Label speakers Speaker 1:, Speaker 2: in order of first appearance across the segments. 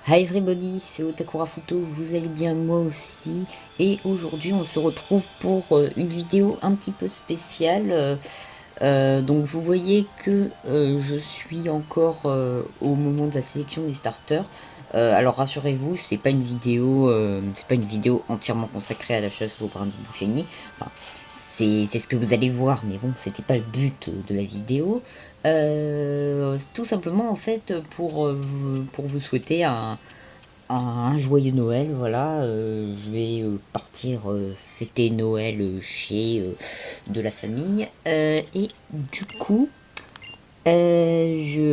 Speaker 1: Hi everybody, c'est Otakura Futo, vous allez bien, moi aussi. Et aujourd'hui on se retrouve pour une vidéo un petit peu spéciale. Donc vous voyez que je suis encore au moment de la sélection des starters. Alors rassurez-vous, c'est pas une vidéo entièrement consacrée à la chasse au brindilles shiny. Enfin, c'est ce que vous allez voir, mais bon, c'était pas le but de la vidéo. Tout simplement en fait pour vous souhaiter un joyeux Noël, voilà. Je vais partir fêter Noël chez de la famille. Et du coup, ben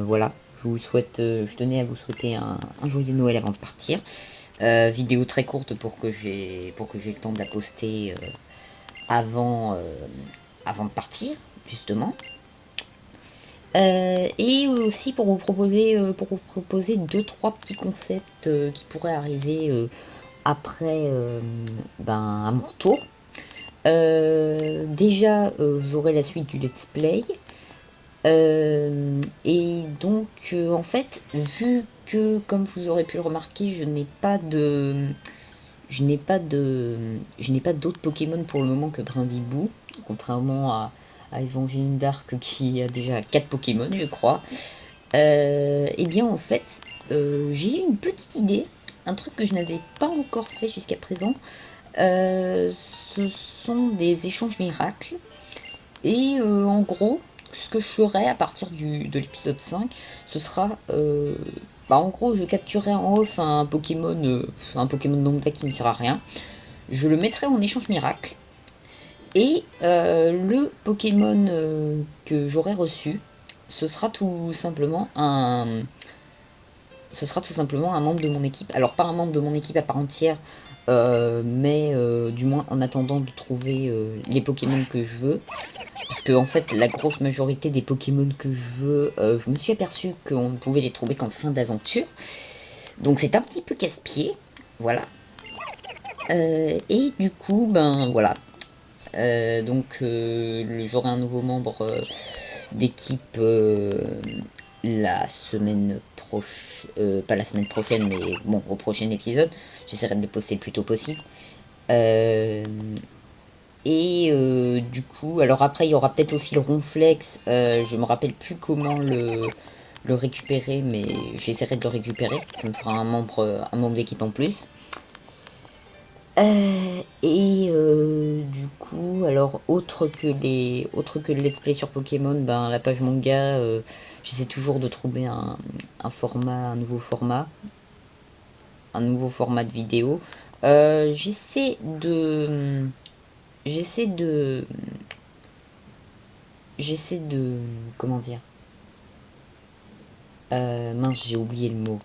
Speaker 1: voilà. Je tenais à vous souhaiter un joyeux Noël avant de partir. Vidéo très courte pour que j'ai le temps de la poster avant de partir, justement. Et aussi pour vous proposer deux trois petits concepts qui pourraient arriver après à mon retour. Déjà, vous aurez la suite du let's play. Et donc, en fait, vu que, comme vous aurez pu le remarquer, je n'ai pas d'autres Pokémon pour le moment que Brindibou, contrairement à Evangeline Dark qui a déjà 4 Pokémon, je crois. Et bien en fait, j'ai une petite idée, un truc que je n'avais pas encore fait jusqu'à présent. Ce sont des échanges miracles. Et en gros, ce que je ferai à partir de l'épisode 5, ce sera en gros, je capturerai en off un Pokémon lambda qui ne sert à rien. Je le mettrai en échange miracle. Et le Pokémon que j'aurai reçu, ce sera tout simplement un membre de mon équipe. Alors pas un membre de mon équipe à part entière, mais du moins en attendant de trouver les Pokémon que je veux. Parce que en fait, la grosse majorité des Pokémon que je veux, je me suis aperçu qu'on ne pouvait les trouver qu'en fin d'aventure. Donc c'est un petit peu casse-pied, voilà. Et du coup, ben voilà. J'aurai un nouveau membre d'équipe la semaine prochaine, pas la semaine prochaine, mais bon, au prochain épisode. J'essaierai de le poster le plus tôt possible. Euh, du coup, alors après, il y aura peut-être aussi le Ronflex. Je me rappelle plus comment le récupérer, mais j'essaierai de le récupérer. Ça me fera un membre d'équipe en plus. Du coup, alors autre que le let's play sur Pokémon, ben la page manga, j'essaie toujours de trouver un nouveau format de vidéo. Euh, j'essaie de, j'essaie de, j'essaie de, comment dire, mince, j'ai oublié le mot.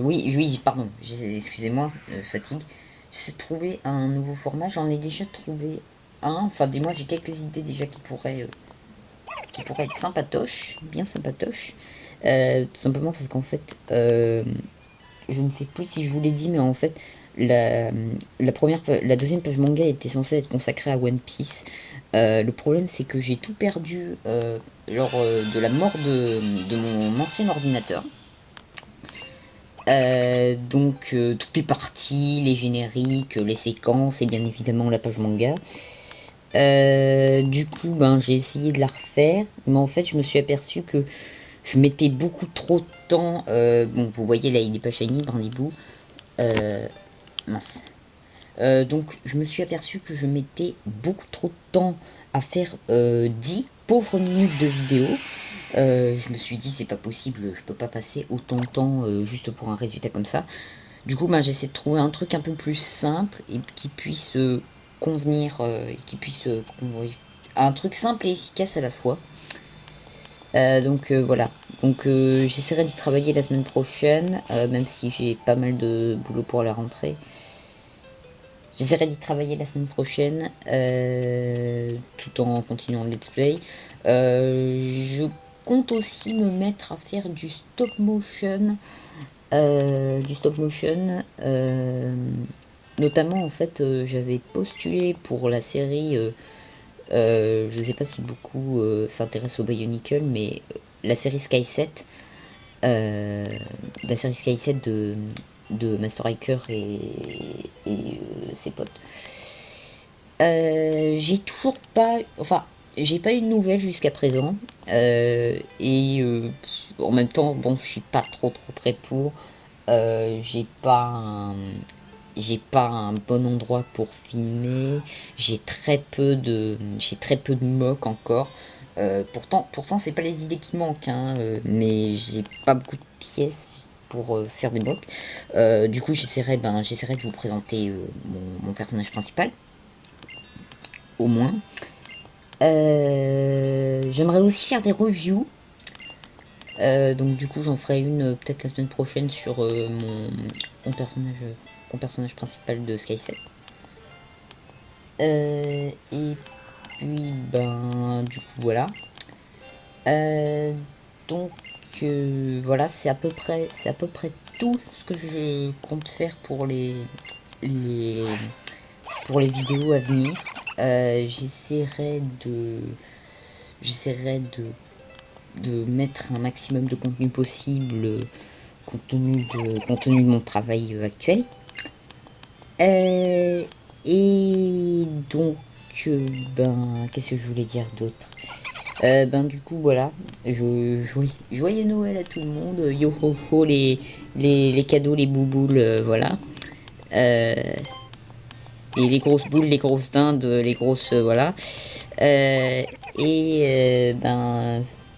Speaker 1: Oui, pardon, excusez-moi, fatigue. J'essaie de trouver un nouveau format, j'en ai déjà trouvé un, enfin des mois j'ai quelques idées déjà qui pourraient être sympatoches, bien sympatoches. Tout simplement parce qu'en fait, je ne sais plus si je vous l'ai dit, mais en fait, la deuxième page manga était censée être consacrée à One Piece. Le problème, c'est que j'ai tout perdu lors de la mort de mon ancien ordinateur. Toutes les parties, les génériques, les séquences et bien évidemment la page manga. Du coup, ben, j'ai essayé de la refaire, mais en fait, je me suis aperçu que je mettais beaucoup trop de temps. Bon, vous voyez là, il est pas shiny, Brindibou. Euh, mince. Donc, je me suis aperçu que je mettais beaucoup trop de temps à faire 10 pauvres minutes de vidéo. Je me suis dit, c'est pas possible, je peux pas passer autant de temps juste pour un résultat comme ça. Du coup, ben, j'essaie de trouver un truc un peu plus simple et qui puisse convenir, un truc simple et efficace à la fois. Voilà. J'essaierai d'y travailler la semaine prochaine, même si j'ai pas mal de boulot pour la rentrée. J'essaierai d'y travailler la semaine prochaine, tout en continuant le let's play. Je compte aussi me mettre à faire du stop motion. Notamment en fait, j'avais postulé pour la série. Je ne sais pas si beaucoup s'intéressent au Bionicle, mais la série Sky 7. la série Sky 7 de Master Hiker et ses potes. J'ai toujours pas, enfin, j'ai pas eu de nouvelles jusqu'à présent, en même temps, bon, je suis pas trop prêt pour. J'ai pas un bon endroit pour filmer. J'ai très peu de mock encore. Pourtant c'est pas les idées qui manquent, hein, mais j'ai pas beaucoup de pièces pour faire des mocks. Du coup, j'essaierai de vous présenter mon personnage principal, au moins. J'aimerais aussi faire des reviews. Donc du coup j'en ferai une peut-être la semaine prochaine sur mon personnage principal de Sky 7. Et puis du coup voilà. Donc voilà, c'est à peu près tout ce que je compte faire pour les vidéos à venir. J'essaierai de mettre un maximum de contenu possible, compte tenu de mon travail actuel. Et donc qu'est-ce que je voulais dire d'autre? Du coup voilà, joyeux Noël à tout le monde, yo ho ho les cadeaux, les bouboules, voilà. Et les grosses boules, les grosses dindes, les grosses, voilà.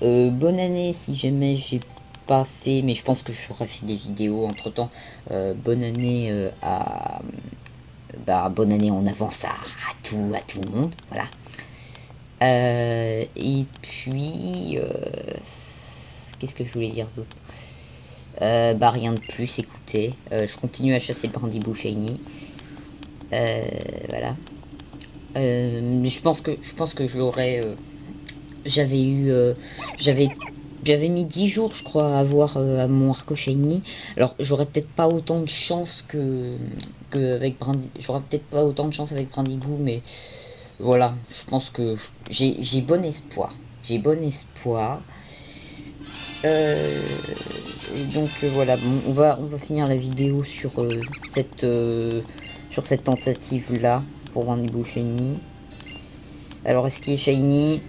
Speaker 1: Bonne année si jamais j'ai pas fait, mais je pense que j'aurais fait des vidéos entre temps. Bonne année bonne année en avance à tout le monde, voilà. Et puis qu'est-ce que je voulais dire d'autre? Rien de plus, écoutez, je continue à chasser le brindibou shiny. Voilà. Mais je pense que je l'aurais. J'avais mis 10 jours, je crois, à avoir à mon Arco Shiny. Alors, j'aurais peut-être pas autant de chance avec j'aurais peut-être pas autant de chance avec Brindibou, mais voilà, je pense que j'ai bon espoir. J'ai bon espoir. Donc voilà, bon, on va finir la vidéo sur cette tentative là pour Brindibou Shiny. Alors, est-ce qu'il est shiny?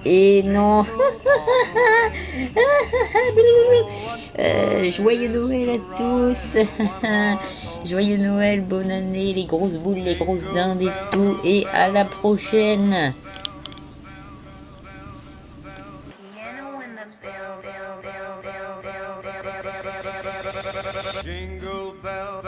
Speaker 1: Et non. Joyeux Noël à tous. Joyeux Noël, bonne année, les grosses boules, les grosses dindes et tout. Et à la prochaine. Jingle bell.